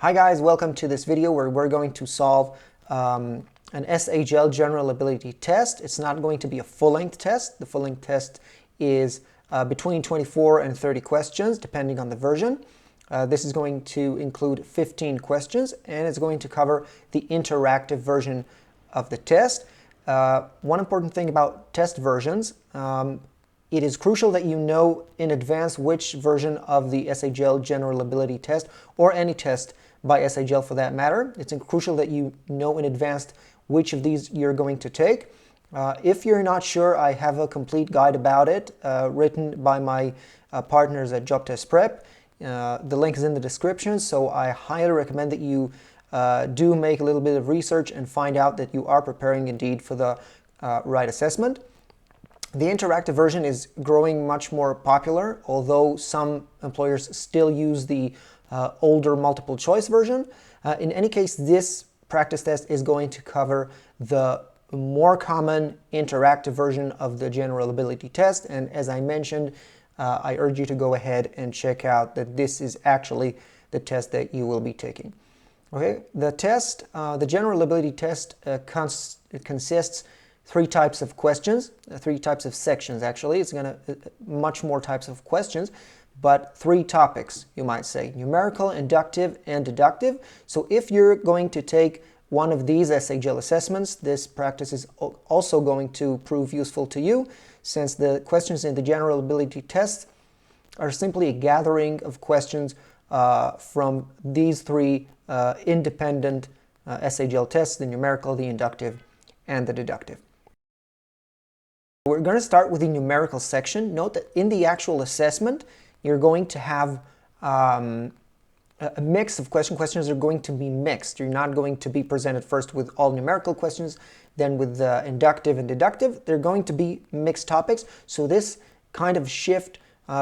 Hi guys, welcome to this video where we're going to solve an SHL General Ability Test. It's not going to be a full-length test. The full-length test is between 24 and 30 questions depending on the version. This is going to include 15 questions and it's going to cover the interactive version of the test. One important thing about test versions, it is crucial that you know in advance which version of the SHL General Ability Test, or any test by SHL for that matter. It's crucial that you know in advance which of these you're going to take. If you're not sure, I have a complete guide about it written by my partners at Aptitude-Test-Prep. The link is in the description, so I highly recommend that you do make a little bit of research and find out that you are preparing indeed for the right assessment. The interactive version is growing much more popular, although some employers still use the older multiple choice version. In any case, this practice test is going to cover the more common interactive version of the General Ability Test, and as I mentioned, I urge you to go ahead and check out that this is actually the test that you will be taking. Okay, the test, the General Ability Test consists three types of questions, three types of sections actually. It's gonna much more types of questions, but three topics, you might say: numerical, inductive, and deductive. So if you're going to take one of these SHL assessments, this practice is also going to prove useful to you, since the questions in the General Ability Test are simply a gathering of questions from these three independent SHL tests: the numerical, the inductive, and the deductive. We're going to start with the numerical section. Note that in the actual assessment, you're going to have a mix of questions. Questions are going to be mixed. You're not going to be presented first with all numerical questions, then with the inductive and deductive. They're going to be mixed topics. So this kind of shift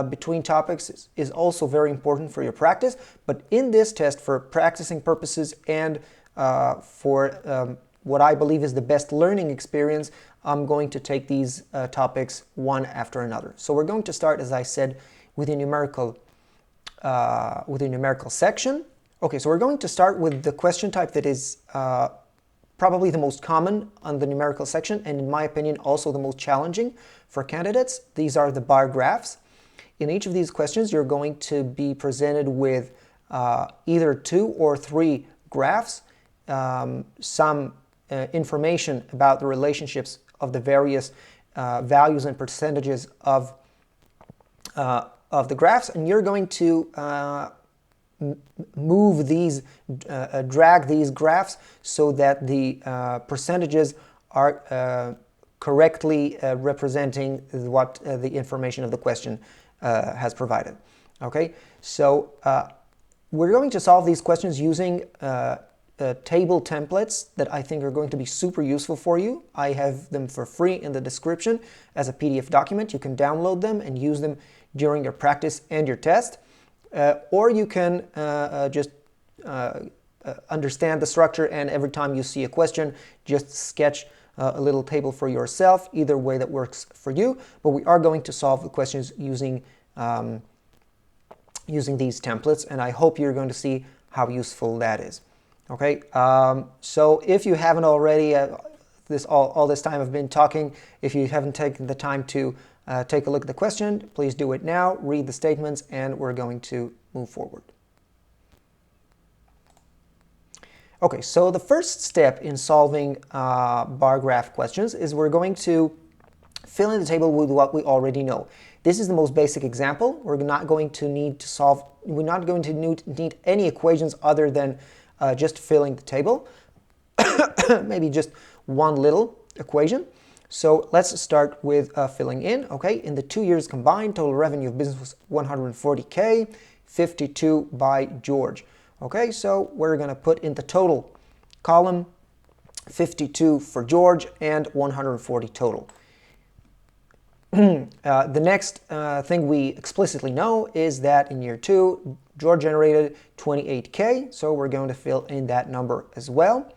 between topics is also very important for your practice. But in this test, for practicing purposes and for what I believe is the best learning experience, I'm going to take these topics one after another. So we're going to start, as I said, with a numerical section. Okay, so we're going to start with the question type that is probably the most common on the numerical section, and in my opinion also the most challenging for candidates. These are the bar graphs. In each of these questions, you're going to be presented with either 2 or 3 graphs, some information about the relationships of the various values and percentages of the graphs, and you're going to move these, drag these graphs so that the percentages are correctly representing what the information of the question has provided. Okay, so we're going to solve these questions using table templates that I think are going to be super useful for you. I have them for free in the description as a PDF document. You can download them and use them during your practice and your test. Or you can just understand the structure, and every time you see a question, just sketch a little table for yourself. Either way that works for you, but we are going to solve the questions using these templates, and I hope you're going to see how useful that is. Okay, so if you haven't already, all this time I've been talking, if you haven't taken the time to take a look at the question, please do it now, read the statements, and we're going to move forward. Okay, so the first step in solving bar graph questions is we're going to fill in the table with what we already know. This is the most basic example. We're not going to need to solve, we're not going to need any equations other than just filling the table, maybe just one little equation. So let's start with filling in. Okay, in the 2 years combined, total revenue of business was 140K, 52 by George. Okay, so we're going to put in the total column 52 for George and 140 total. The next thing we explicitly know is that in year 2, George generated 28K, so we're going to fill in that number as well.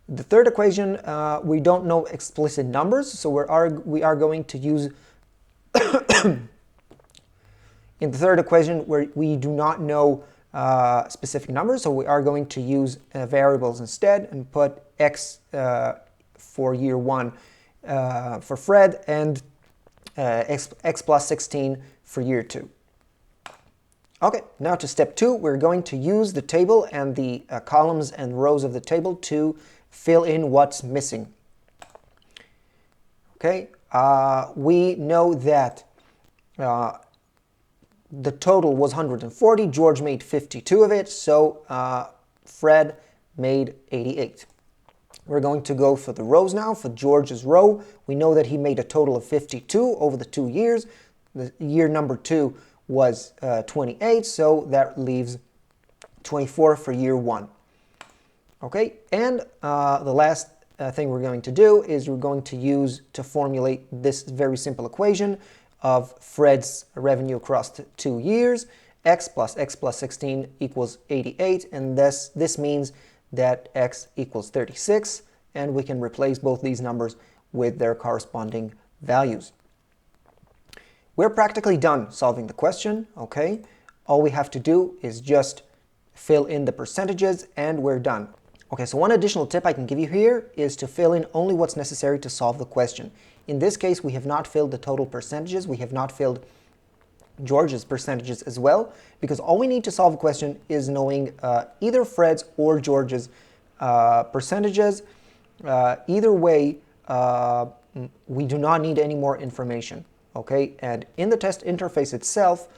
The third equation, we don't know explicit numbers, so we are going to use in the third equation where we do not know specific numbers, so we are going to use variables instead and put x for year 1 for Fred and x plus 16 for year 2. Okay, now to step 2, we're going to use the table and the columns and rows of the table to fill in what's missing. Okay, we know that the total was 140, George made 52 of it, so Fred made 88. We're going to go for the rows now. For George's row, we know that he made a total of 52 over the 2 years. The year number 2 was 28, so that leaves 24 for year 1. Okay, and the last thing we're going to do is we're going to use to formulate this very simple equation of Fred's revenue across 2 years. X plus 16 equals 88, and this means that x equals 36, and we can replace both these numbers with their corresponding values. We're practically done solving the question, okay? All we have to do is just fill in the percentages and we're done. Okay, so one additional tip I can give you here is to fill in only what's necessary to solve the question. In this case, we have not filled the total percentages. We have not filled George's percentages as well, because all we need to solve a question is knowing either Fred's or George's percentages. Either way, we do not need any more information. Okay, and in the test interface itself,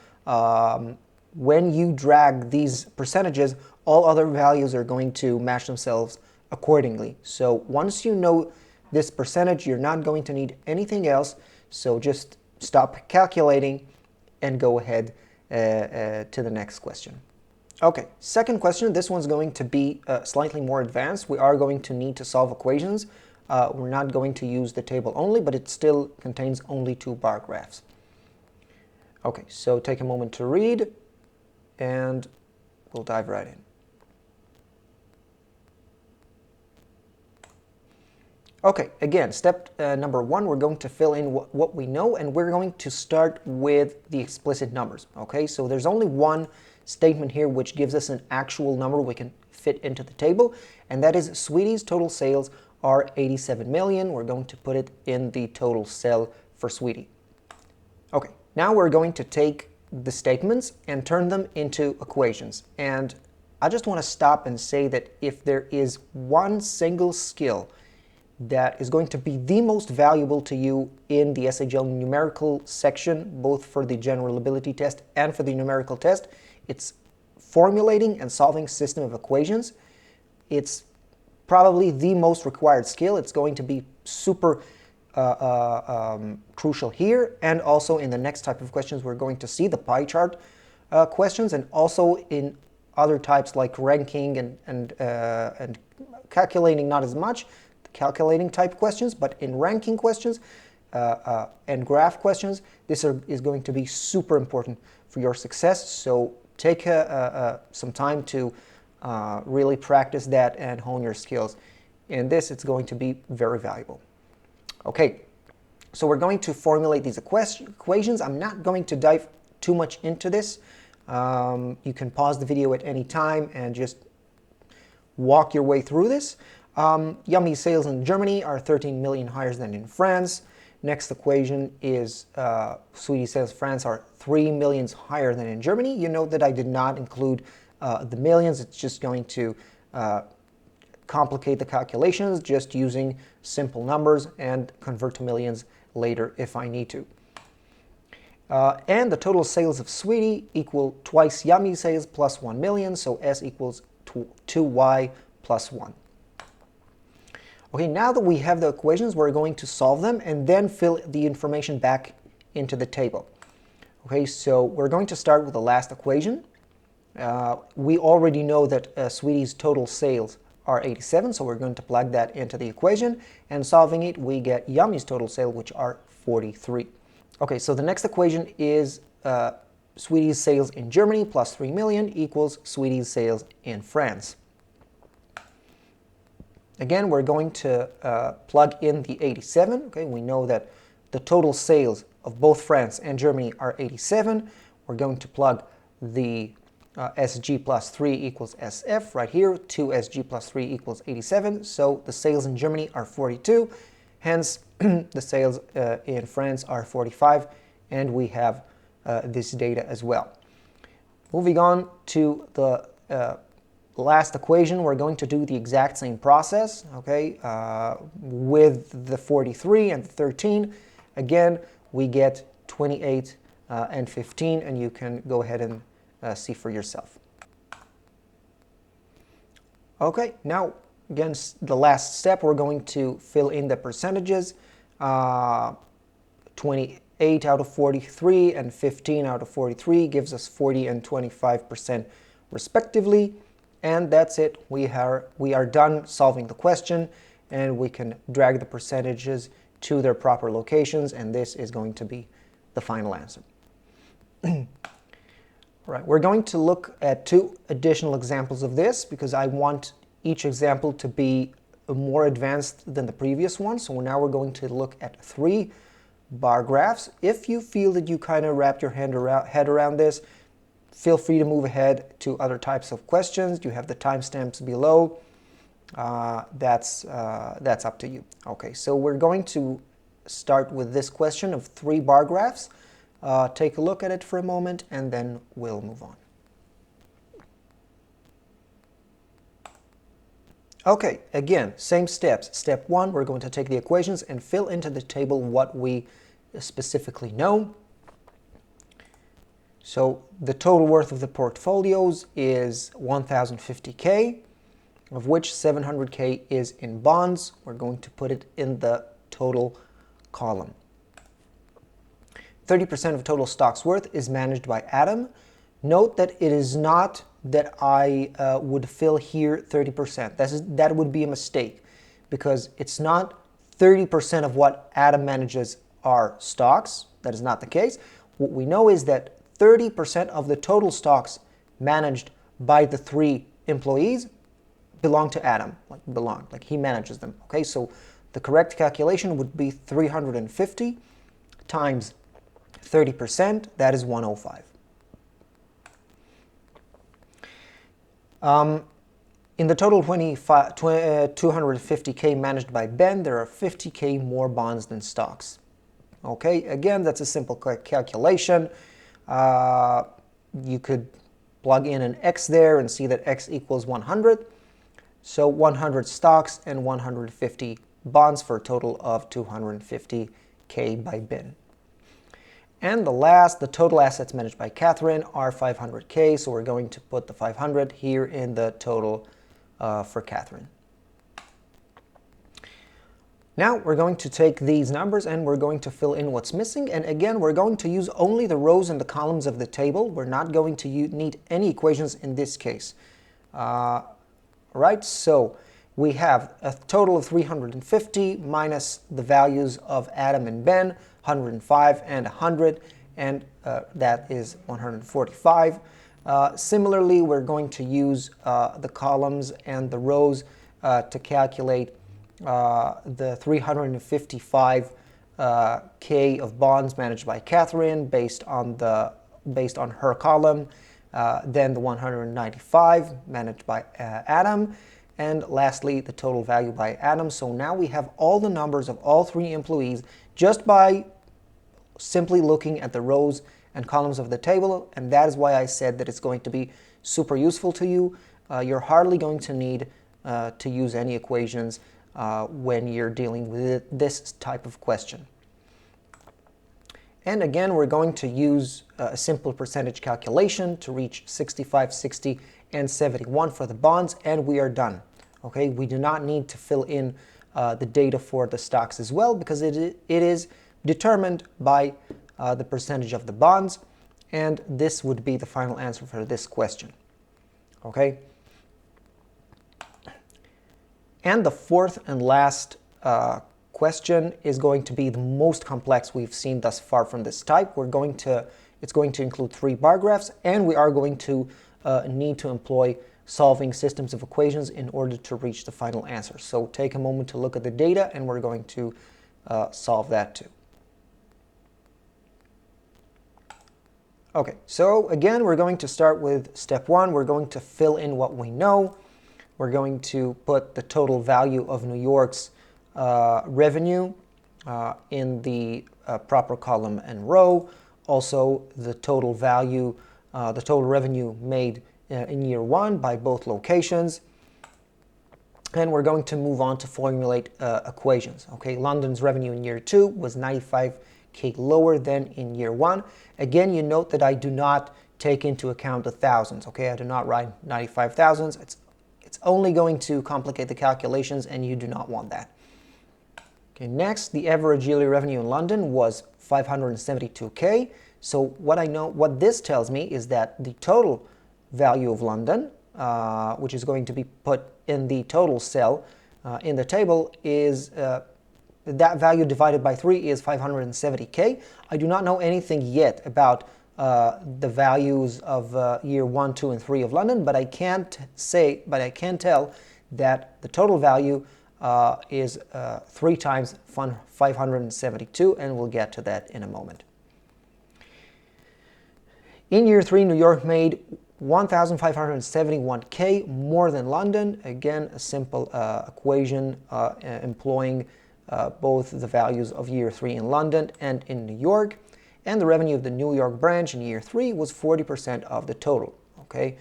when you drag these percentages, all other values are going to match themselves accordingly. So once you know this percentage, you're not going to need anything else. So just stop calculating and go ahead to the next question. Okay, second question. This one's going to be slightly more advanced. We are going to need to solve equations. We're not going to use the table only, but it still contains only 2 bar graphs. Okay, so take a moment to read, and we'll dive right in. Okay, again, step number 1, we're going to fill in what we know, and we're going to start with the explicit numbers. Okay, so there's only one statement here which gives us an actual number we can fit into the table, and that is Sweetie's total sales are 87 million. We're going to put it in the total cell for Sweetie. Okay, now we're going to take the statements and turn them into equations. And I just want to stop and say that if there is one single skill that is going to be the most valuable to you in the SHL numerical section, both for the general ability test and for the numerical test, it's formulating and solving a system of equations. It's probably the most required skill. It's going to be super crucial here, and also in the next type of questions we're going to see the pie chart questions, and also in other types like ranking and calculating, not as much the calculating type questions, but in ranking questions and graph questions, this is going to be super important for your success. So take some time to really practice that and hone your skills. In this, it's going to be very valuable. Okay, so we're going to formulate these equations. I'm not going to dive too much into this. You can pause the video at any time and just walk your way through this. Yummy sales in Germany are 13 million higher than in France. Next equation is Sweetie sales in France are 3 million higher than in Germany. You note that I did not include the millions. It's just going to complicate the calculations, just using simple numbers, and convert to millions later if I need to. And the total sales of Sweetie equal twice Yummy sales plus 1 million, so S equals 2Y plus 1. Okay, now that we have the equations, we're going to solve them and then fill the information back into the table. Okay, so we're going to start with the last equation. We already know that Sweetie's total sales are 87, so we're going to plug that into the equation, and solving it, we get Yummy's total sales, which are 43. Okay, so the next equation is Sweetie's sales in Germany plus 3 million equals Sweetie's sales in France. Again, we're going to plug in the 87. Okay, we know that the total sales of both France and Germany are 87. We're going to plug the SG plus 3 equals SF. Right here, 2SG plus 3 equals 87. So the sales in Germany are 42. Hence, the sales in France are 45. And we have this data as well. Moving on to the last equation, we're going to do the exact same process, okay, with the 43 and the 13. Again, we get 28 and 15, and you can go ahead and see for yourself. Okay, now again, the last step, we're going to fill in the percentages. 28 out of 43 and 15 out of 43 gives us 40 and 25% respectively. And that's it. We are done solving the question, and we can drag the percentages to their proper locations, and this is going to be the final answer. All right, we're going to look at 2 additional examples of this because I want each example to be more advanced than the previous one. So now we're going to look at 3 bar graphs. If you feel that you kind of wrapped your head around this, feel free to move ahead to other types of questions. You have the timestamps below. That's up to you. Okay, so we're going to start with this question of 3 bar graphs. Take a look at it for a moment, and then we'll move on. Okay, again, same steps. Step 1, we're going to take the equations and fill into the table what we specifically know. So the total worth of the portfolios is 1,050K, of which 700K is in bonds. We're going to put it in the total column. 30% of total stock's worth is managed by Adam. Note that it is not that I would fill here 30%. That would be a mistake because it's not 30% of what Adam manages are stocks. That is not the case. What we know is that 30% of the total stocks managed by the 3 employees belong to Adam, like he manages them. Okay, so the correct calculation would be 350 times 30%, that is 105. In the total 250K managed by Ben, there are 50K more bonds than stocks. Okay, again, that's a simple calculation. You could plug in an X there and see that X equals 100. So 100 stocks and 150 bonds for a total of 250K by Ben. And the total assets managed by Catherine are 500K, so we're going to put the 500 here in the total for Catherine. Now we're going to take these numbers and we're going to fill in what's missing. And again, we're going to use only the rows and the columns of the table. We're not going to need any equations in this case. Right, so we have a total of 350 minus the values of Adam and Ben, 105 and 100, and that is 145. Similarly, we're going to use the columns and the rows to calculate the 355K of bonds managed by Catherine based on her column, then the 195 managed by Adam, and lastly the total value by Adam. So now we have all the numbers of all 3 employees just by simply looking at the rows and columns of the table, and that is why I said that it's going to be super useful to you. You're hardly going to need to use any equations when you're dealing with this type of question. And again, we're going to use a simple percentage calculation to reach 65, 60, and 71 for the bonds, and we are done. Okay, we do not need to fill in the data for the stocks as well because it is determined by the percentage of the bonds, and this would be the final answer for this question. Okay. And the fourth and last question is going to be the most complex we've seen thus far from this type. It's going to include 3 bar graphs, and we are going to need to employ solving systems of equations in order to reach the final answer. So take a moment to look at the data, and we're going to solve that too. Okay, so again, we're going to start with step one. We're going to fill in what we know. We're going to put the total value of New York's revenue in the proper column and row. Also, the total value, the total revenue made in year one by both locations. And we're going to move on to formulate equations. Okay, London's revenue in year two was 95K lower than in year one. Again, you note that I do not take into account the thousands. Okay, I do not write 95,000s. It's only going to complicate the calculations, and you do not want that. Okay, next, the average yearly revenue in London was 572K. So what this tells me is that the total value of London, which is going to be put in the total cell in the table, is that value divided by 3 is 570K. I do not know anything yet about the values of year 1, 2, and 3 of London, but I can tell that the total value is 3 times 572, and we'll get to that in a moment. In year 3, New York made 1,571K more than London. Again, a simple equation employing both the values of year 3 in London and in New York. And the revenue of the New York branch in year 3 was 40% of the total. Okay,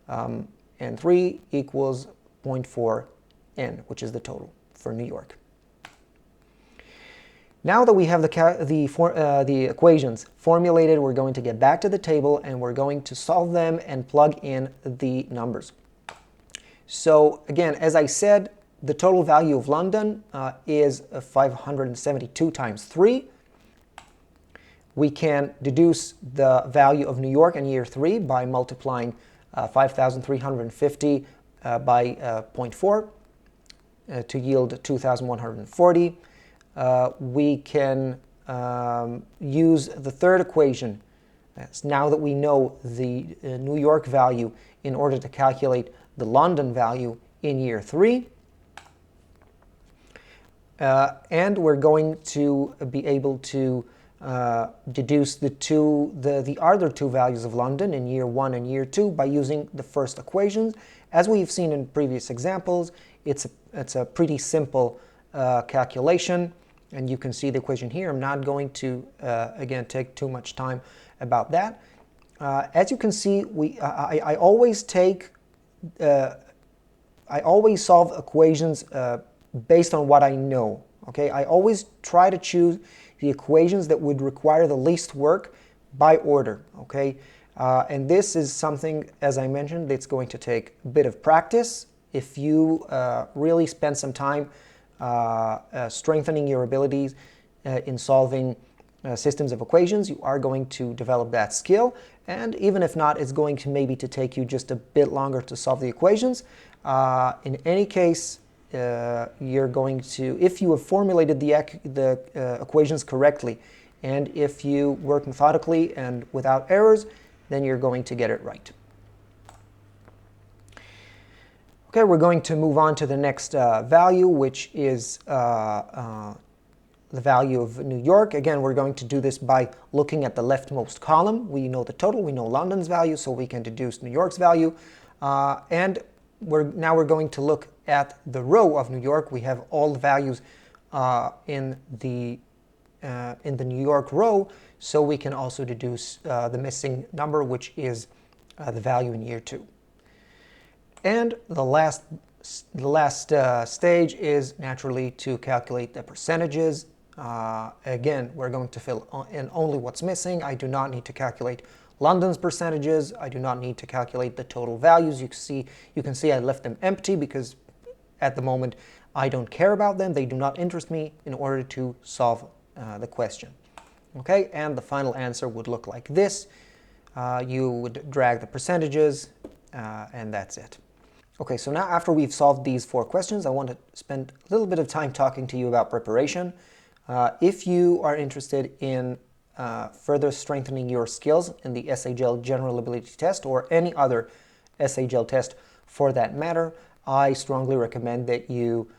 and 3 equals 0.4n, which is the total for New York. Now that we have the equations formulated, we're going to get back to the table and we're going to solve them and plug in the numbers. So again, as I said, the total value of London is 572 times 3. We can deduce the value of New York in year 3 by multiplying 5,350 by 0.4 to yield 2,140. We can use the third equation, now that we know the New York value, in order to calculate the London value in year 3. And we're going to be able to deduce the other two values of London in year 1 and year 2 by using the first equations. As we've seen in previous examples, it's a pretty simple calculation, and you can see the equation here. I'm not going to again take too much time about that. As you can see, I always solve equations based on what I know. Okay, I always try to choose the equations that would require the least work by order. Okay, and this is something, as I mentioned, that's going to take a bit of practice. If you really spend some time strengthening your abilities in solving systems of equations, you are going to develop that skill. And even if not, it's going to maybe take you just a bit longer to solve the equations. In any case, you're going to, if you have formulated the equations correctly, and if you work methodically and without errors, then you're going to get it right. Okay, we're going to move on to the next value, which is the value of New York. Again, we're going to do this by looking at the leftmost column. We know the total, we know London's value, so we can deduce New York's value. And now we're going to look at the row of New York. We have all the values in the New York row, so we can also deduce the missing number, which is the value in year 2. And the last stage is naturally to calculate the percentages. Again, we're going to fill in only what's missing. I do not need to calculate London's percentages. I do not need to calculate the total values. You can see I left them empty because at the moment I don't care about them. They do not interest me in order to solve the question. Okay, and the final answer would look like this. You would drag the percentages, and that's it. Okay, so now after we've solved these 4 questions, I want to spend a little bit of time talking to you about preparation. If you are interested in further strengthening your skills in the SHL General Ability Test or any other SHL test for that matter, I strongly recommend that you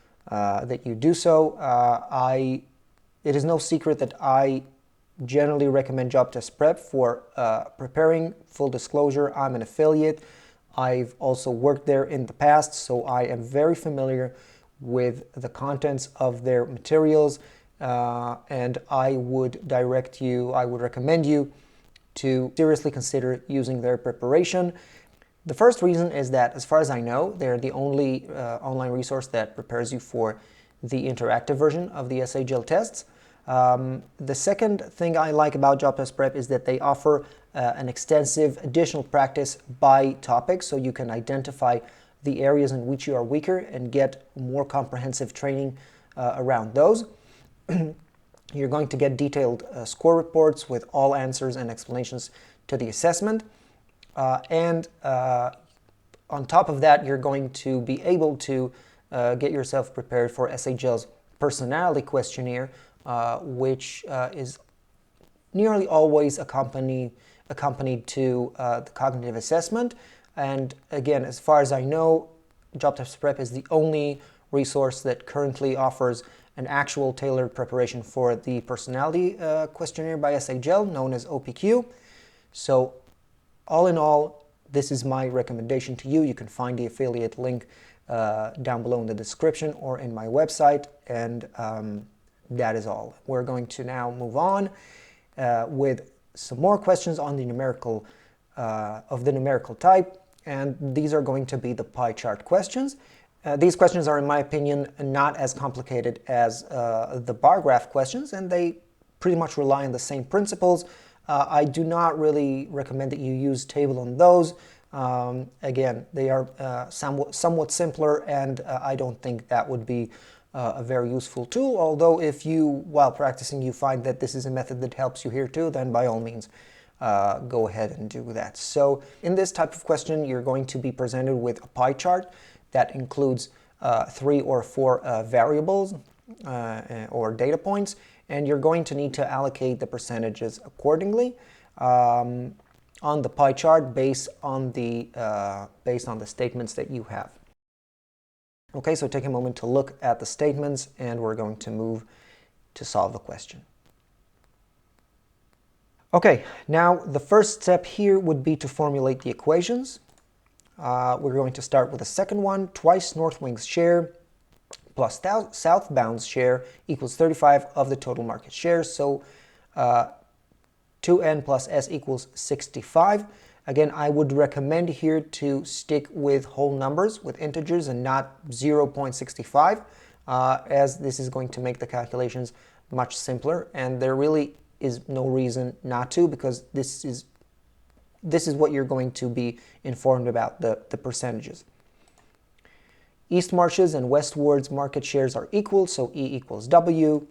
do so. It is no secret that I generally recommend Job Test Prep for preparing. Full disclosure, I'm an affiliate. I've also worked there in the past, so I am very familiar with the contents of their materials, and I would recommend you to seriously consider using their preparation. The first reason is that, as far as I know, they're the only online resource that prepares you for the interactive version of the SHL tests. The second thing I like about Job Test Prep is that they offer an extensive additional practice by topic, so you can identify the areas in which you are weaker and get more comprehensive training around those. You're going to get detailed score reports with all answers and explanations to the assessment. And on top of that, you're going to be able to get yourself prepared for SHL's personality questionnaire, which is nearly always accompanied to the cognitive assessment. And again, as far as I know, Job Test Prep is the only resource that currently offers an actual tailored preparation for the personality questionnaire by SHL, known as OPQ. So all in all, this is my recommendation to you. You can find the affiliate link down below in the description or in my website, and that is all. We're going to now move on with some more questions on the numerical type, and these are going to be the pie chart questions. These questions are, in my opinion, not as complicated as the bar graph questions, and they pretty much rely on the same principles. I do not really recommend that you use table on those. Again, they are somewhat simpler, and I don't think that would be a very useful tool. Although if you, while practicing, you find that this is a method that helps you here too, then by all means, go ahead and do that. So in this type of question, you're going to be presented with a pie chart that includes 3 or 4 variables or data points, and you're going to need to allocate the percentages accordingly on the pie chart based on the statements that you have. Okay, so take a moment to look at the statements, and we're going to move to solve the question. Okay, now the first step here would be to formulate the equations. We're going to start with the second one. Twice northwind's share plus southbound's share equals 35 of the total market share. So 2n plus s equals 65. Again, I would recommend here to stick with whole numbers, with integers, and not 0.65, as this is going to make the calculations much simpler, and there really is no reason not to, because this is what you're going to be informed about, the percentages. East Marches and westwards market shares are equal, so E equals W.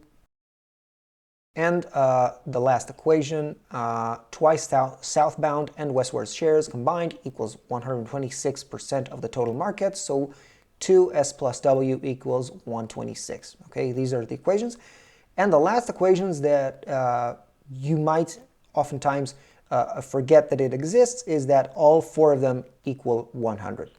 And the last equation, twice southbound and westwards shares combined equals 126% of the total market, so 2s plus w equals 126. Okay, these are the equations. And the last equations that you might oftentimes forget that it exists is that all 4 of them equal 100.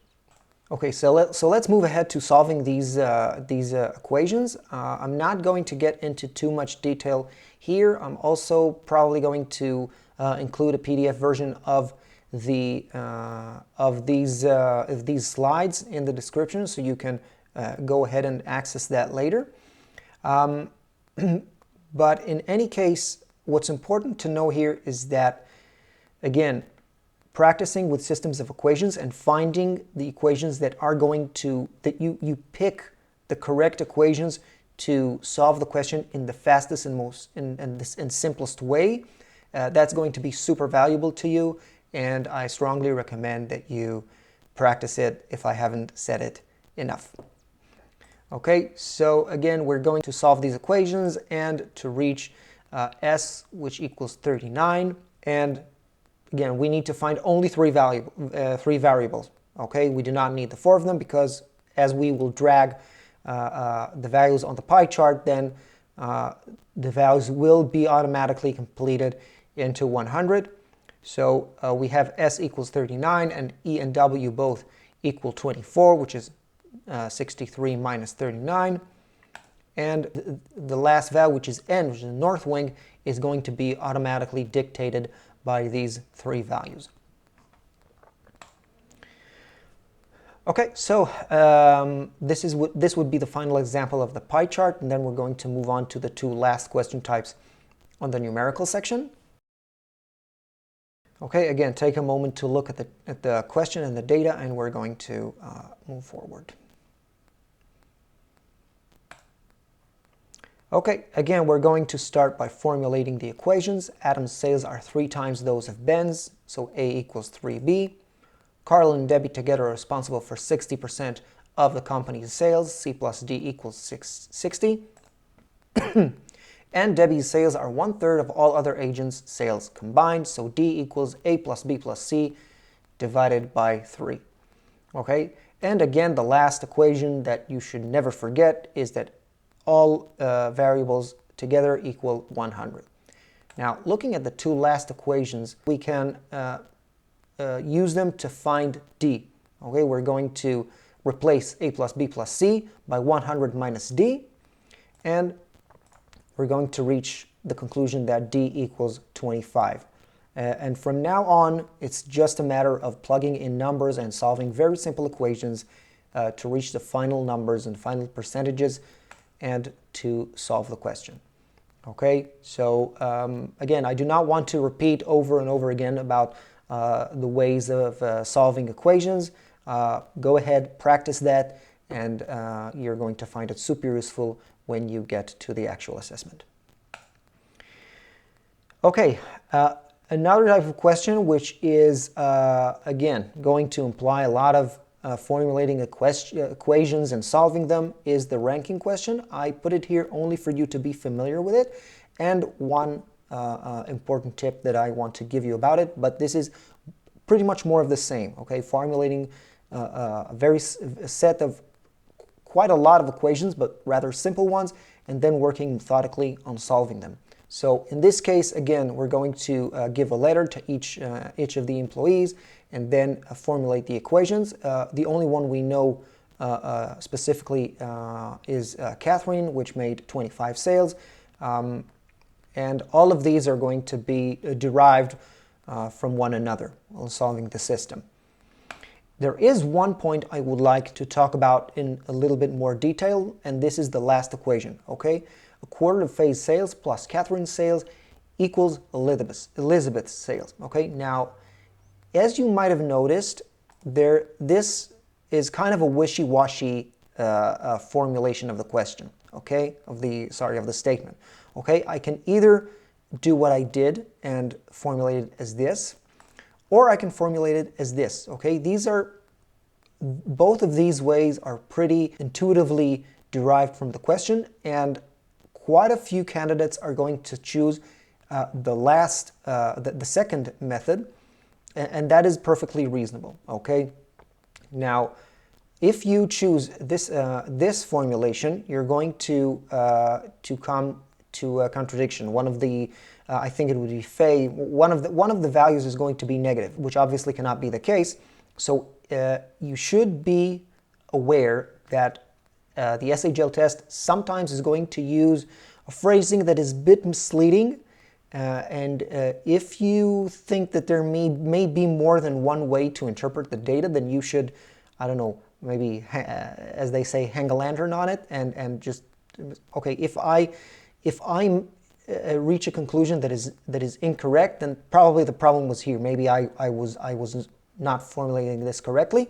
Okay, so let's move ahead to solving these equations. I'm not going to get into too much detail here. I'm also probably going to include a PDF version of these slides in the description, so you can go ahead and access that later. But in any case, what's important to know here is that, again, practicing with systems of equations and finding the equations that are going to, that you pick the correct equations to solve the question in the fastest and most and simplest way, that's going to be super valuable to you, and I strongly recommend that you practice it if I haven't said it enough. Okay, so again, we're going to solve these equations and to reach s, which equals 39, and again, we need to find only three variables. Okay, we do not need the 4 of them, because as we will drag the values on the pie chart, then the values will be automatically completed into 100. So we have s equals 39 and E and W both equal 24, which is 63 minus 39. and the last value, which is n, which is the north wing, is going to be automatically dictated by these three values. Okay, so this would be the final example of the pie chart, and then we're going to move on to the two last question types on the numerical section. Okay, again, take a moment to look at the question and the data, and we're going to move forward. Okay, again, we're going to start by formulating the equations. Adam's sales are 3 times those of Ben's, so A equals 3B. Carl and Debbie together are responsible for 60% of the company's sales. C plus D equals 60. And Debbie's sales are 1/3 of all other agents' sales combined. So D equals A plus B plus C divided by 3. Okay, and again, the last equation that you should never forget is that all variables together equal 100. Now, looking at the two last equations, we can use them to find D. Okay, we're going to replace A plus B plus C by 100 minus D, and we're going to reach the conclusion that D equals 25. And from now on, it's just a matter of plugging in numbers and solving very simple equations to reach the final numbers and final percentages and to solve the question. Okay, so again, I do not want to repeat over and over again about the ways of solving equations. Go ahead, practice that, and you're going to find it super useful when you get to the actual assessment. Okay, another type of question, which is, again, going to imply a lot of formulating equations and solving them, is the ranking question. I put it here only for you to be familiar with it, and one important tip that I want to give you about it, but this is pretty much more of the same, okay? Formulating a set of quite a lot of equations, but rather simple ones, and then working methodically on solving them. So in this case, again, we're going to give a letter to each of the employees and then formulate the equations. The only one we know specifically is Catherine, which made 25 sales. And all of these are going to be derived from one another while solving the system. There is one point I would like to talk about in a little bit more detail, and this is the last equation, okay? A quarter of Faye's sales plus Catherine's sales equals Elizabeth's sales, okay? Now, as you might have noticed, this is kind of a wishy-washy formulation of the question, okay? Of the statement, okay? I can either do what I did and formulate it as this, or I can formulate it as this, okay? Both of these ways are pretty intuitively derived from the question, and quite a few candidates are going to choose the second method, and that is perfectly reasonable, okay? Now, if you choose this formulation, you're going to come to a contradiction. One of the I think it would be Faye. One of the values is going to be negative, which obviously cannot be the case. So you should be aware that the SHL test sometimes is going to use a phrasing that is a bit misleading. And if you think that there may be more than one way to interpret the data, then you should, I don't know, maybe, as they say, hang a lantern on it and just, okay, if I reach a conclusion that is incorrect, then probably the problem was here. Maybe I was not formulating this correctly.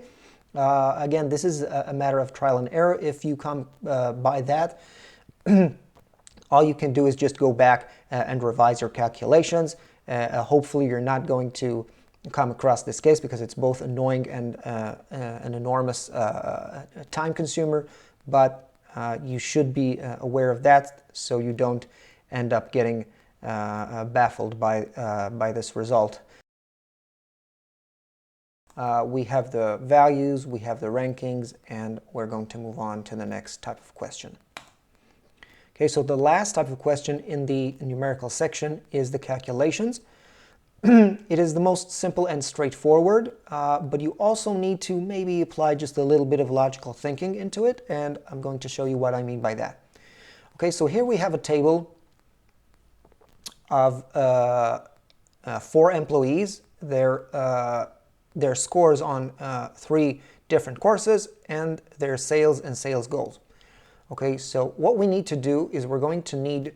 Again, this is a matter of trial and error. If you come by that, all you can do is just go back and revise your calculations. Hopefully you're not going to come across this case because it's both annoying and an enormous time consumer, but you should be aware of that so you don't end up getting baffled by this result. We have the values, we have the rankings, and we're going to move on to the next type of question. Okay, so the last type of question in the numerical section is the calculations. It is the most simple and straightforward, but you also need to maybe apply just a little bit of logical thinking into it, and I'm going to show you what I mean by that. Okay, so here we have a table of 4 employees, their scores on 3 different courses, and their sales and sales goals. Okay, so what we need to do is we're going to need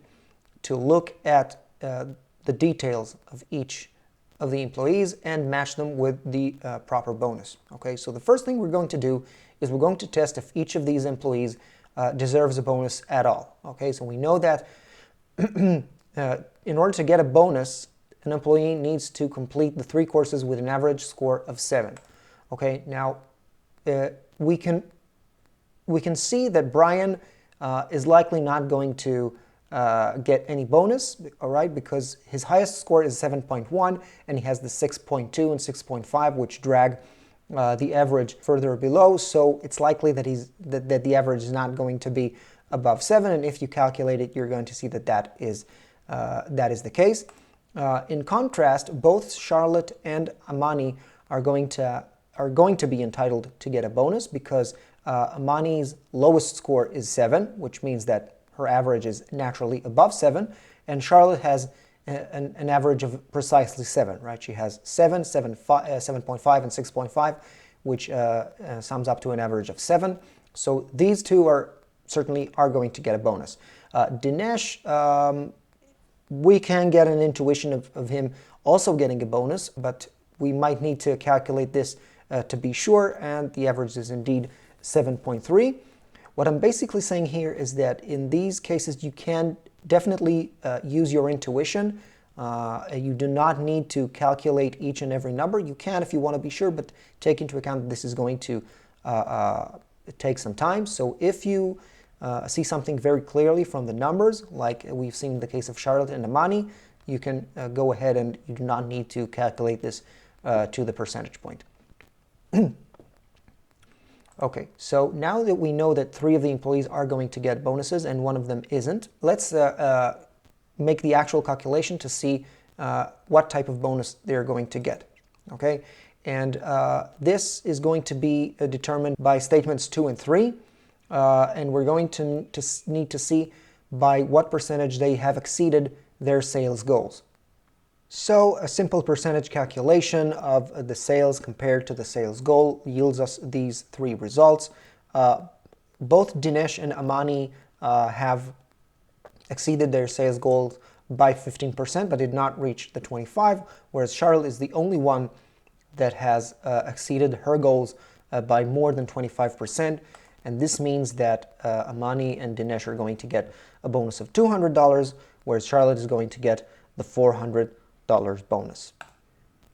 to look at the details of each of the employees and match them with the proper bonus. Okay, so the first thing we're going to do is we're going to test if each of these employees deserves a bonus at all. Okay, so we know that in order to get a bonus, an employee needs to complete the 3 courses with an average score of 7. Okay, now we can see that Brian is likely not going to get any bonus, all right, because his highest score is 7.1 and he has the 6.2 and 6.5, which drag the average further below. So it's likely that that the average is not going to be above 7, and if you calculate it, you're going to see that that is the case. In contrast, both Charlotte and Amani are going to be entitled to get a bonus because Amani's lowest score is 7, which means that her average is naturally above 7, and Charlotte has an average of precisely 7, right? She has 7, 7.5, and 6.5, which sums up to an average of 7. So these two certainly are going to get a bonus. Dinesh, we can get an intuition of him also getting a bonus, but we might need to calculate this to be sure, and the average is indeed 7.3. What I'm basically saying here is that in these cases you can definitely use your intuition. You do not need to calculate each and every number. You can if you want to be sure, but take into account that this is going to take some time. So if you see something very clearly from the numbers, like we've seen in the case of Charlotte and Amani, you can go ahead and you do not need to calculate this to the percentage point. Okay, so now that we know that 3 of the employees are going to get bonuses and 1 of them isn't, let's make the actual calculation to see what type of bonus they're going to get. Okay, and this is going to be determined by statements 2 and 3, and we're going to need to see by what percentage they have exceeded their sales goals. So a simple percentage calculation of the sales compared to the sales goal yields us these 3 results. Both Dinesh and Amani have exceeded their sales goals by 15%, but did not reach the 25, whereas Charlotte is the only one that has exceeded her goals by more than 25, and this means that Amani and Dinesh are going to get a bonus of $200, whereas Charlotte is going to get the $400 bonus.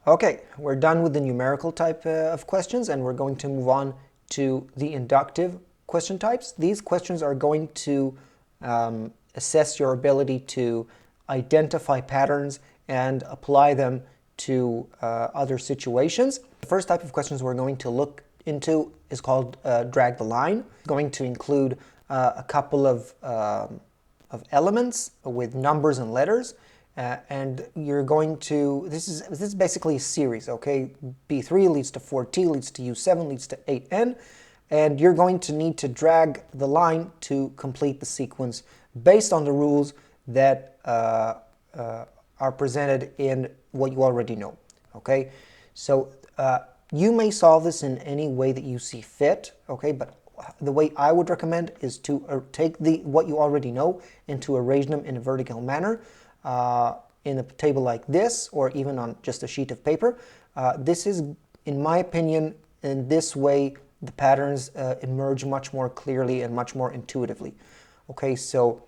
Okay, we're done with the numerical type of questions, and we're going to move on to the inductive question types. These questions are going to assess your ability to identify patterns and apply them to other situations. The first type of questions we're going to look into is called drag the line. It's going to include a couple of elements with numbers and letters. And you're going to, this is basically a series, okay? B3 leads to 4T, leads to U7, leads to 8N, and you're going to need to drag the line to complete the sequence based on the rules that are presented in what you already know, okay? So you may solve this in any way that you see fit, okay? But the way I would recommend is to take what you already know and to arrange them in a vertical manner. In a table like this, or even on just a sheet of paper. This is, in my opinion, in this way, the patterns emerge much more clearly and much more intuitively. Okay, so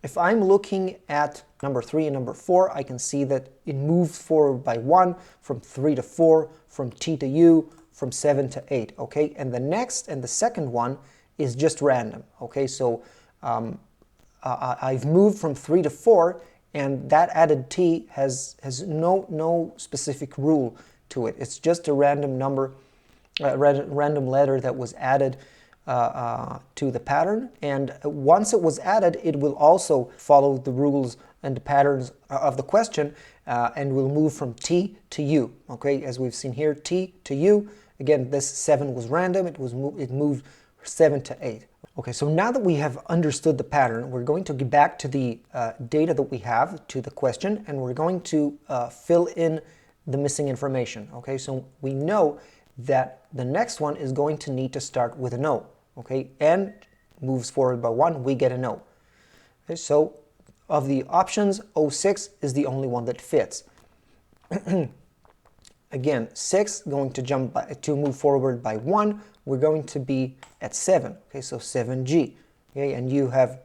if I'm looking at number 3 and number 4, I can see that it moves forward by 1, from 3 to 4, from T to U, from 7 to 8, okay? And the next and the second one is just random, okay? So I've moved from 3 to 4, and that added T has no specific rule to it. It's just a random number, random letter that was added to the pattern. And once it was added, it will also follow the rules and the patterns of the question, and will move from T to U. Okay, as we've seen here, T to U. Again, this 7 was random. It moved 7 to 8. Okay, so now that we have understood the pattern, we're going to get back to the data that we have, to the question, and we're going to fill in the missing information. Okay, so we know that the next one is going to need to start with an O. Okay, n moves forward by 1, we get an O. Okay, so of the options, 06 is the only one that fits. Again, 6 going to move forward by 1, we're going to be at 7. Okay, so 7G. Okay, and you have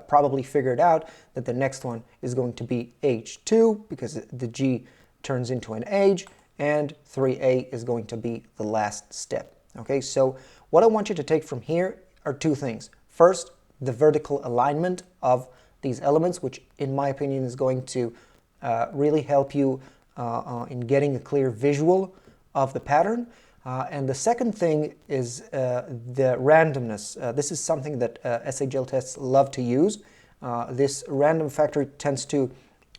probably figured out that the next one is going to be H2 because the G turns into an H, and 3A is going to be the last step. Okay, so what I want you to take from here are two things. First, the vertical alignment of these elements, which in my opinion is going to really help you in getting a clear visual of the pattern. And the second thing is the randomness. This is something that SHL tests love to use. This random factor tends to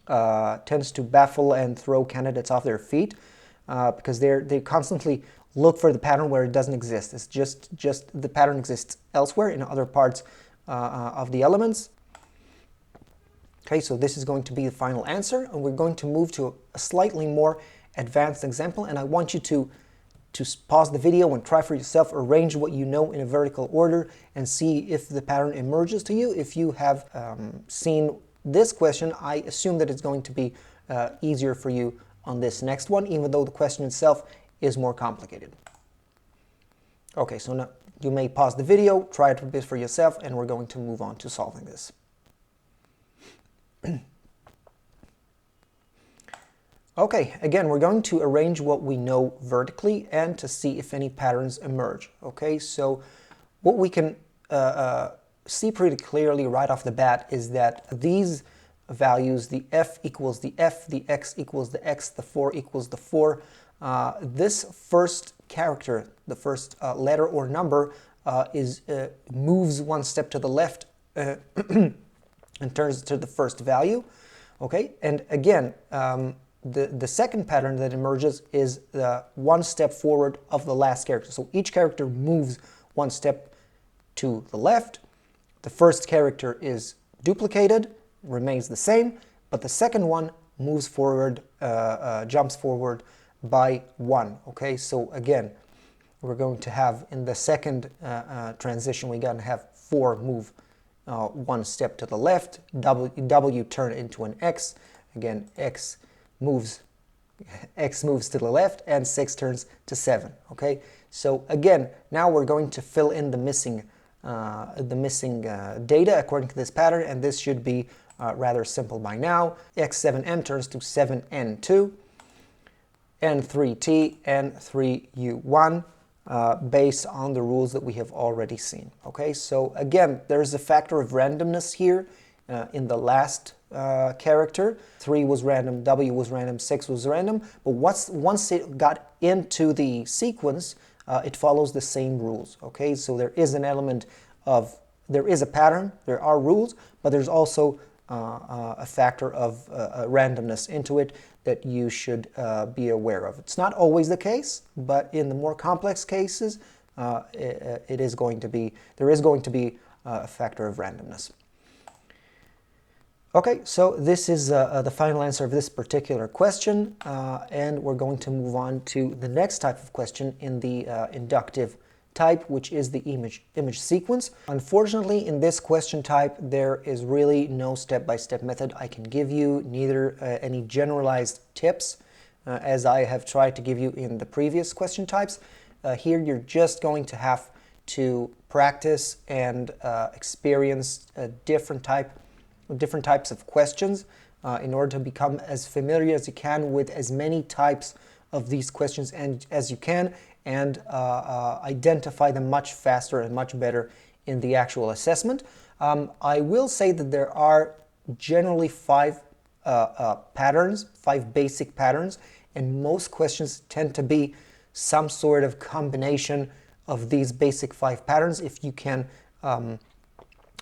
baffle and throw candidates off their feet because they constantly look for the pattern where it doesn't exist. It's just the pattern exists elsewhere in other parts of the elements. Okay, so this is going to be the final answer, and we're going to move to a slightly more advanced example, and I want you to pause the video and try for yourself, arrange what you know in a vertical order, and see if the pattern emerges to you. If you have seen this question, I assume that it's going to be easier for you on this next one, even though the question itself is more complicated. Okay, so now you may pause the video, try it a bit for yourself, and we're going to move on to solving this. Okay, again, we're going to arrange what we know vertically and to see if any patterns emerge. Okay, so what we can see pretty clearly right off the bat is that these values, the f equals the f, the x equals the x, the 4 equals the 4, this first character, the first letter or number, moves one step to the left and turns to the first value. Okay, and again, the second pattern that emerges is the one step forward of the last character. So each character moves one step to the left. The first character is duplicated, remains the same, but the second one moves forward, jumps forward by 1. Okay, so again, we're going to have in the second transition, we're going to have 4 move one step to the left, W turn into an X, again X moves to the left, and 6 turns to 7. Okay, so again, now we're going to fill in the missing data according to this pattern, and this should be rather simple by now. X7M turns to 7N2, N3T, N3U1, based on the rules that we have already seen. Okay, so again, there's a factor of randomness here in the last character. 3 was random, W was random, 6 was random, but once it got into the sequence, it follows the same rules. Okay, so there is an element of, there is a pattern, there are rules, but there's also a factor of randomness into it that you should be aware of. It's not always the case, but in the more complex cases, there is going to be a factor of randomness. Okay, so this is the final answer of this particular question, and we're going to move on to the next type of question in the inductive type, which is the image sequence. Unfortunately, in this question type, there is really no step-by-step method I can give you, neither any generalized tips, as I have tried to give you in the previous question types. Here, you're just going to have to practice and experience different types of questions in order to become as familiar as you can with as many types of these questions as you can, and identify them much faster and much better in the actual assessment. I will say that there are generally 5 patterns, 5 basic patterns, and most questions tend to be some sort of combination of these basic 5 patterns. If you can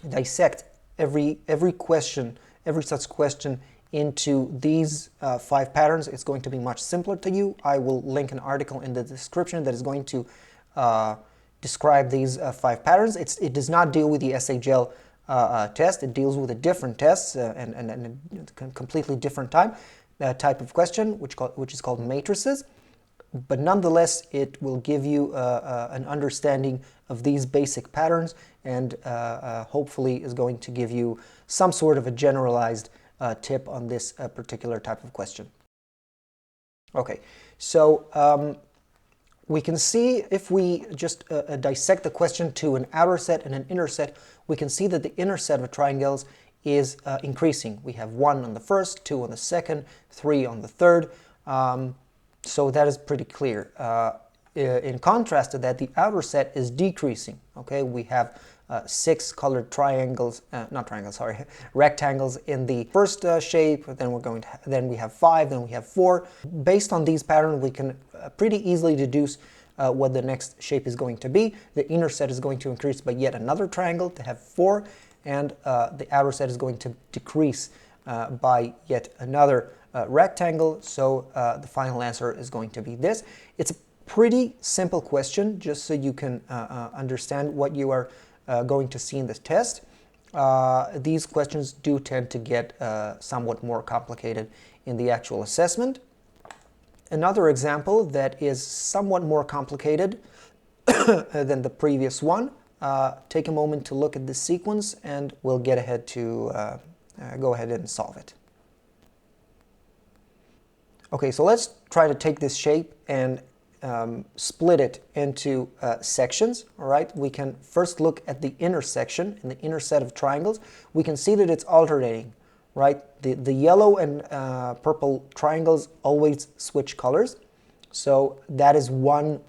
dissect every such question into these 5 patterns, it's going to be much simpler to you. I will link an article in the description that is going to describe these 5 patterns. It does not deal with the SHL test. It deals with a different test and a completely different type of question, which is called matrices. But nonetheless, it will give you an understanding of these basic patterns, and hopefully is going to give you some sort of a generalized tip on this particular type of question. Okay, so we can see, if we just dissect the question to an outer set and an inner set, we can see that the inner set of triangles is increasing. We have 1 on the first, 2 on the second, 3 on the third. So that is pretty clear. In contrast to that, the outer set is decreasing. Okay, we have 6 colored triangles, rectangles in the first shape. Then we have 5. Then we have 4. Based on these patterns, we can pretty easily deduce what the next shape is going to be. The inner set is going to increase by yet another triangle to have 4, and the outer set is going to decrease by yet another rectangle. So the final answer is going to be this. It's a pretty simple question, just so you can understand what you are going to see in this test. These questions do tend to get somewhat more complicated in the actual assessment. Another example that is somewhat more complicated than the previous one. Take a moment to look at this sequence, and we'll get ahead to go ahead and solve it. Okay, so let's try to take this shape and split it into sections. All right, we can first look at the inner section. In the inner set of triangles, we can see that it's alternating, right? The yellow and purple triangles always switch colors. So that is one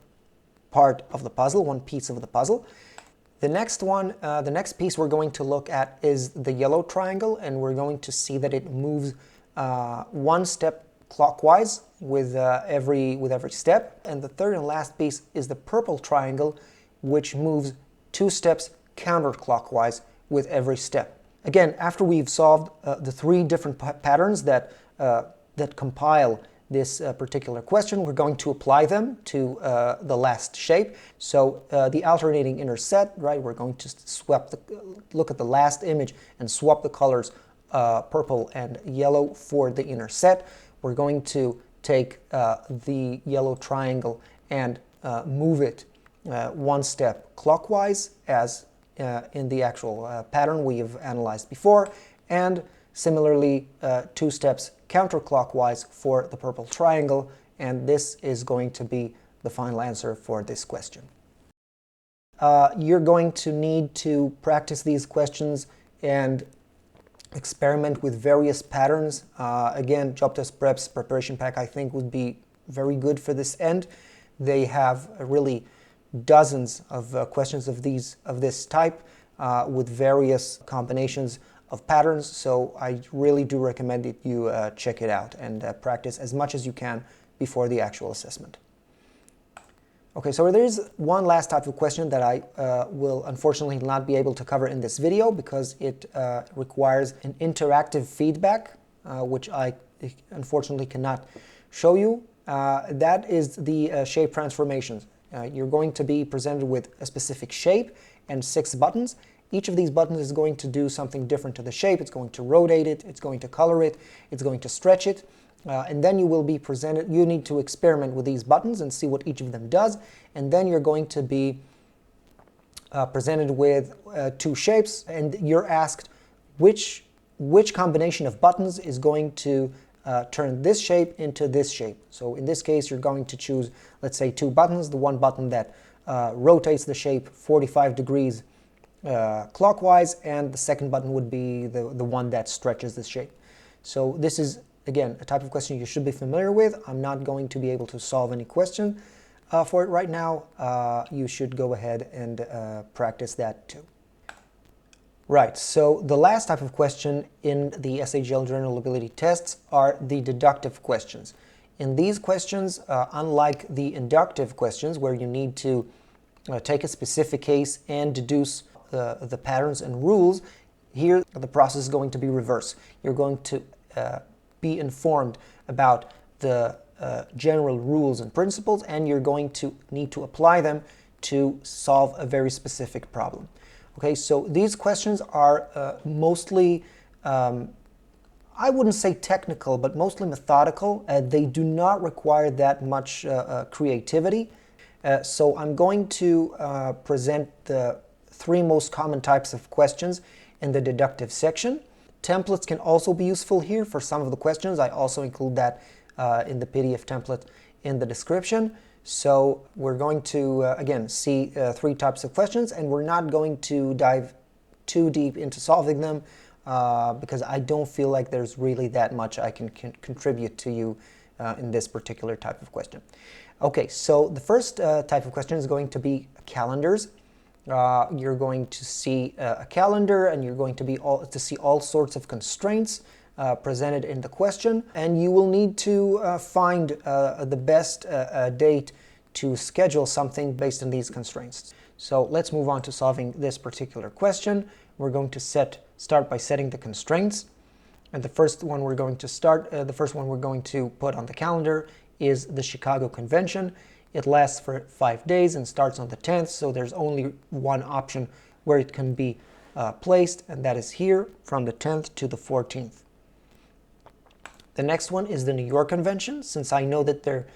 part of the puzzle, one piece of the puzzle. The next one, the next piece we're going to look at is the yellow triangle, and we're going to see that it moves 1 step clockwise with every step. And the third and last piece is the purple triangle, which moves 2 steps counterclockwise with every step. Again, after we've solved the 3 different patterns that compile this particular question, we're going to apply them to the last shape. So the alternating inner set, right? We're going to look at the last image and swap the colors purple and yellow for the inner set. We're going to take the yellow triangle and move it 1 step clockwise, as in the actual pattern we've analyzed before, and similarly 2 steps counterclockwise for the purple triangle, and this is going to be the final answer for this question. You're going to need to practice these questions and experiment with various patterns. Again, Job Test Prep's preparation pack, I think, would be very good for this end. They have really dozens of questions of this type with various combinations of patterns, so I really do recommend that you check it out and practice as much as you can before the actual assessment. Okay, so there is one last type of question that I will unfortunately not be able to cover in this video because it requires an interactive feedback, which I unfortunately cannot show you. That is the shape transformations. You're going to be presented with a specific shape and 6 buttons. Each of these buttons is going to do something different to the shape. It's going to rotate it, it's going to color it, it's going to stretch it. And then you will be presented, you need to experiment with these buttons and see what each of them does. And then you're going to be presented with 2 shapes, and you're asked which combination of buttons is going to turn this shape into this shape. So in this case, you're going to choose, let's say, 2 buttons. The one button that rotates the shape 45 degrees clockwise, and the second button would be the one that stretches the shape. So this is, again, a type of question you should be familiar with. I'm not going to be able to solve any question for it right now. You should go ahead and practice that too. Right, so the last type of question in the SHL General Ability Tests are the deductive questions. In these questions, unlike the inductive questions where you need to take a specific case and deduce the patterns and rules, here the process is going to be reverse. You're going to be informed about the general rules and principles, and you're going to need to apply them to solve a very specific problem. Okay, so these questions are mostly, I wouldn't say technical, but mostly methodical. They do not require that much creativity. So I'm going to present the 3 most common types of questions in the deductive section. Templates can also be useful here for some of the questions. I also include that in the PDF template in the description. So we're going to, again, see 3 types of questions, and we're not going to dive too deep into solving them because I don't feel like there's really that much I can contribute to you in this particular type of question. Okay, so the first type of question is going to be calendars. You're going to see a calendar, and you're going to see all sorts of constraints presented in the question, and you will need to find the best date to schedule something based on these constraints. So let's move on to solving this particular question. We're going to start by setting the constraints, and the first one we're going to put on the calendar is the Chicago Convention. It lasts for 5 days and starts on the 10th, so there's only one option where it can be placed, and that is here from the 10th to the 14th. The next one is the New York Convention. Since I know that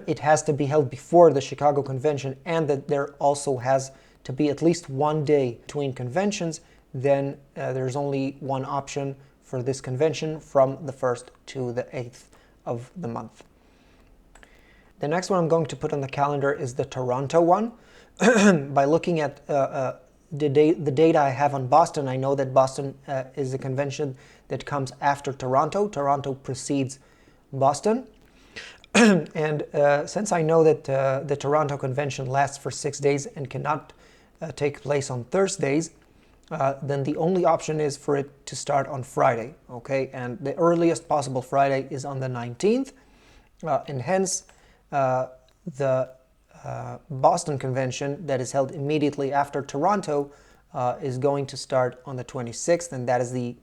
it has to be held before the Chicago Convention and that there also has to be at least 1 day between conventions, then there's only one option for this convention from the 1st to the 8th of the month. The next one I'm going to put on the calendar is the Toronto one. By looking at the data I have on Boston, I know that Boston is a convention that comes after Toronto. Toronto precedes Boston. And since I know that the Toronto Convention lasts for 6 days and cannot take place on Thursdays, then the only option is for it to start on Friday, okay? And the earliest possible Friday is on the 19th, and hence the Boston Convention that is held immediately after Toronto is going to start on the 26th, and that is the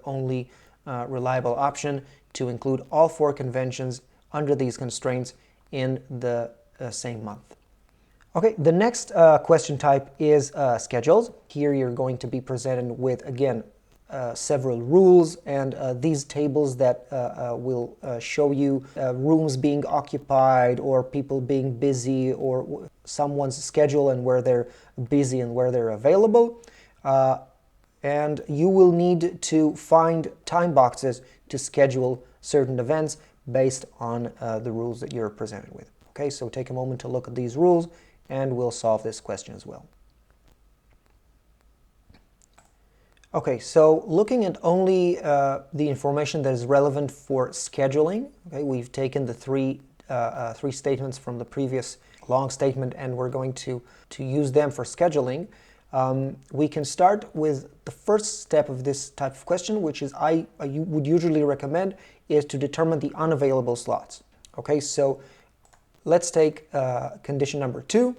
only reliable option to include all 4 conventions under these constraints in the same month. Okay, the next question type is schedules. Here you're going to be presented with, again, several rules, and these tables that will show you rooms being occupied or people being busy or someone's schedule and where they're busy and where they're available. And you will need to find time boxes to schedule certain events based on the rules that you're presented with. Okay, so take a moment to look at these rules and we'll solve this question as well. Okay, so looking at only the information that is relevant for scheduling, okay, we've taken the three statements from the previous long statement and we're going to use them for scheduling. We can start with the first step of this type of question, which is I would usually recommend is to determine the unavailable slots. Okay, so let's take condition number 2.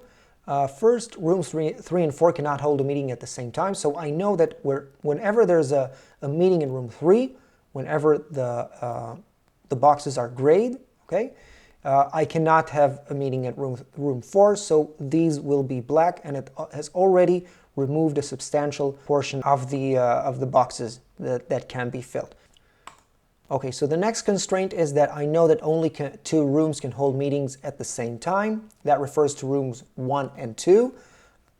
First, rooms 3 and 4 cannot hold a meeting at the same time. So I know that whenever there's a meeting in room 3, whenever the boxes are grayed, okay, I cannot have a meeting at room 4. So these will be black, and it has already removed a substantial portion of the boxes that can be filled. Okay, so the next constraint is that I know that only 2 rooms can hold meetings at the same time. That refers to rooms 1 and 2,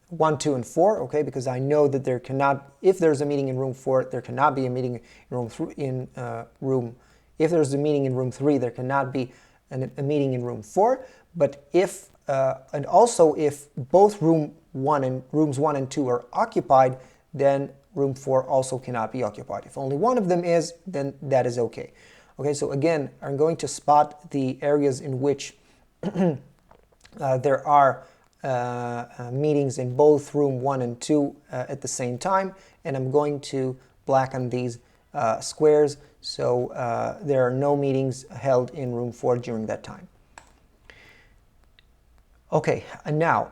1, 2, and 4, okay, because I know that there cannot, if there's a meeting in room 4, there cannot be a meeting in if there's a meeting in room 3, there cannot be a meeting in room 4, but if, and also if both rooms 1 and 2 are occupied, then room 4 also cannot be occupied. If only one of them is, then that is okay. Okay, so again, I'm going to spot the areas in which there are meetings in both room 1 and 2 at the same time, and I'm going to blacken these squares so there are no meetings held in room 4 during that time. Okay, and now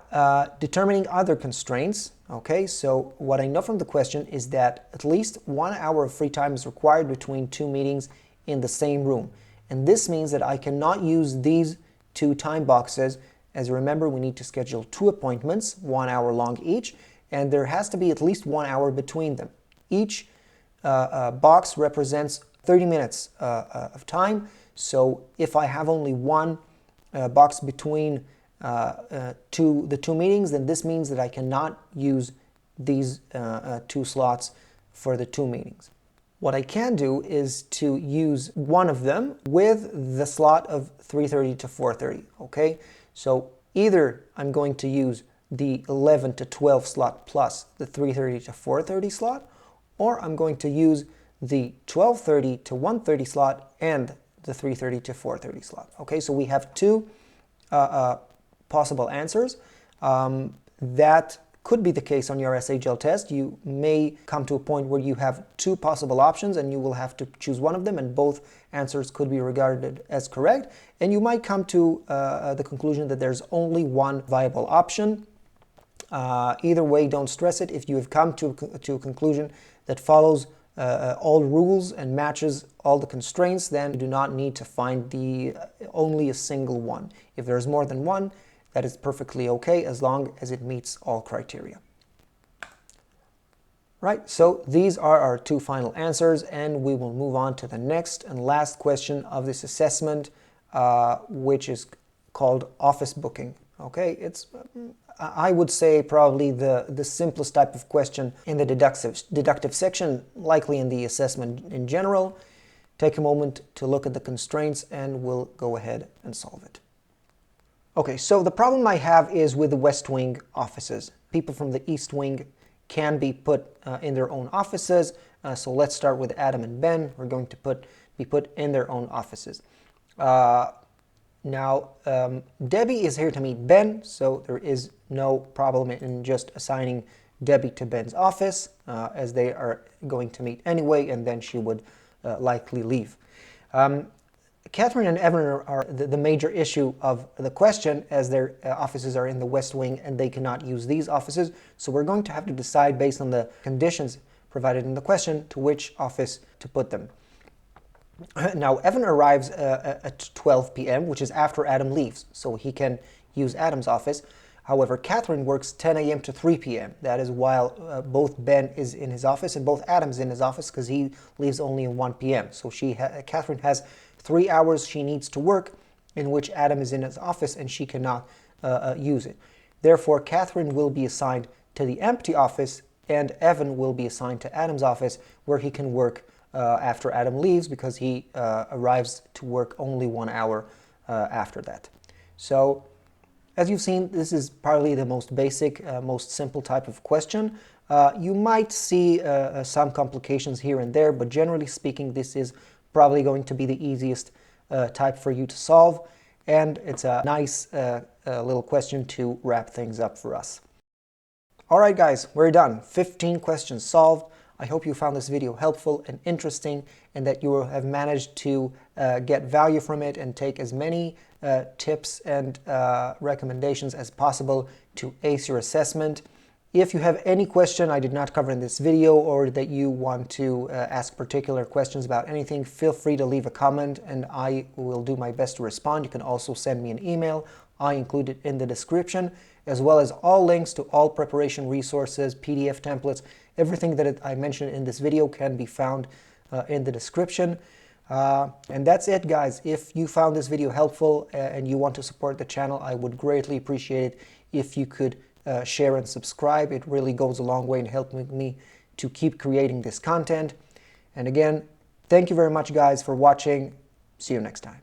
determining other constraints. Okay, so what I know from the question is that at least 1 hour of free time is required between 2 meetings in the same room. And this means that I cannot use these 2 time boxes As you remember, we need to schedule 2 appointments, 1 hour long each, and there has to be at least 1 hour between them. Each box represents 30 minutes of time, so if I have only one box between the two meetings, then this means that I cannot use these 2 slots for the 2 meetings. What I can do is to use one of them with the slot of 3:30 to 4:30, okay? So either I'm going to use the 11 to 12 slot plus the 3:30 to 4:30 slot, or I'm going to use the 12:30 to 1:30 slot and the 3:30 to 4:30 slot. Okay, so we have 2 possible answers. That could be the case on your SHL test. You may come to a point where you have 2 possible options and you will have to choose one of them, and both answers could be regarded as correct. And you might come to the conclusion that there's only one viable option. Either way, don't stress it. If you have come to a conclusion that follows all rules and matches all the constraints, then you do not need to find only a single one. If there's more than one, that is perfectly okay as long as it meets all criteria. Right, so these are our 2 final answers, and we will move on to the next and last question of this assessment, which is called office booking. Okay, it's I would say probably the simplest type of question in the deductive section, likely in the assessment in general. Take a moment to look at the constraints and we'll go ahead and solve it. Okay, so the problem I have is with the West Wing offices. People from the East Wing can be put in their own offices. So let's start with Adam and Ben. We're going to be put in their own offices. Now, Debbie is here to meet Ben, so there is no problem in just assigning Debbie to Ben's office, as they are going to meet anyway, and then she would likely leave. Catherine and Evan are the major issue of the question, as their offices are in the West Wing and they cannot use these offices. So we're going to have to decide based on the conditions provided in the question to which office to put them. Now, Evan arrives at 12 p.m., which is after Adam leaves, so he can use Adam's office. However, Catherine works 10 a.m. to 3 p.m. That is while both Ben is in his office and both Adam's in his office, because he leaves only at 1 p.m. So Catherine has 3 hours she needs to work in which Adam is in his office and she cannot use it. Therefore, Catherine will be assigned to the empty office and Evan will be assigned to Adam's office, where he can work after Adam leaves, because he arrives to work only 1 hour after that. So, as you've seen, this is probably the most basic, most simple type of question. You might see some complications here and there, but generally speaking, this is probably going to be the easiest type for you to solve, and it's a nice little question to wrap things up for us. Alright guys, we're done. 15 questions solved. I hope you found this video helpful and interesting, and that you will have managed to get value from it and take as many tips and recommendations as possible to ace your assessment. If you have any question I did not cover in this video, or that you want to ask particular questions about anything, feel free to leave a comment and I will do my best to respond. You can also send me an email. I include it in the description, as well as all links to all preparation resources, PDF templates. Everything that I mentioned in this video can be found in the description. And that's it, guys. If you found this video helpful and you want to support the channel, I would greatly appreciate it if you could share and subscribe. It really goes a long way in helping me to keep creating this content. And again, thank you very much, guys, for watching. See you next time.